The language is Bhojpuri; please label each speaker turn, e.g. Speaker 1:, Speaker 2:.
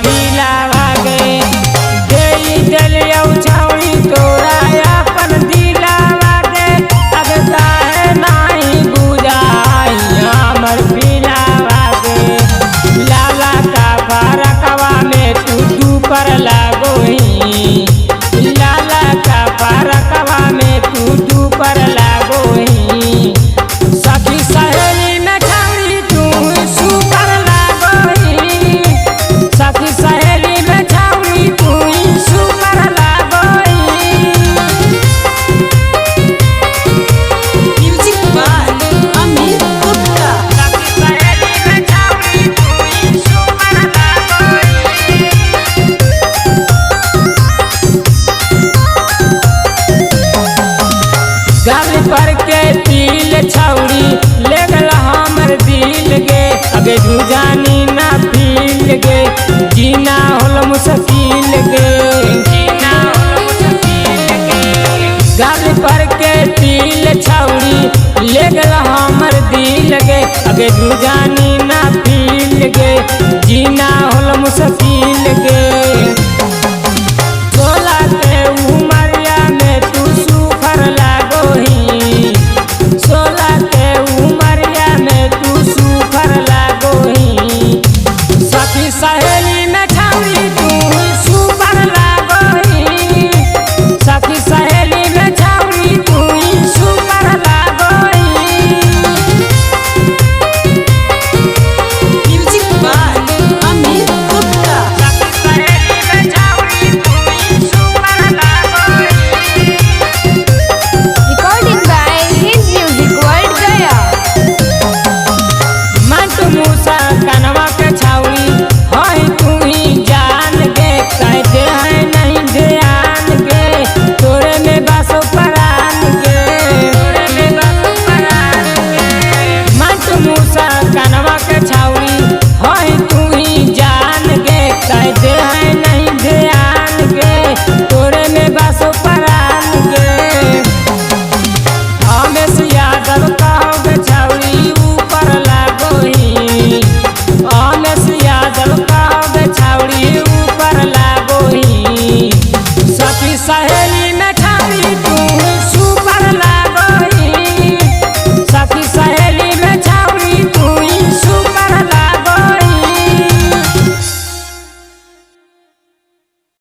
Speaker 1: पिलावा गे दे दिलियौ छौरी तोरा अपन दिलावा गे अब काहे नहीं बुझाई हमर पिलावा गे लाला का फरकवा में तू पर लागोही लाला का फरकवा में तू पर लागोही सखी सहेली में छौरी तू सुपर लागोही सखी सहेली में छौरी तू सुपर लागोही।
Speaker 2: Music by Amit Gupta.
Speaker 1: सखी सहेली में छौरी तू सुपर लागोही। गाल पर के तिल छौरी ले गल हमर दिल गे अगे जुजानी ना पील गे जीना होल मुश्किल गे जीना होल मुश्किल गे गाल पर के तिल छौरी ले गल हमर दिल गे अगे जुजानी ना पील गे जीना होल मुश्किल गे सोला के उमरिया में तू सुखर लागोही सोला के उमरिया में तू सुखर लागोही सखी सहेली में छौरी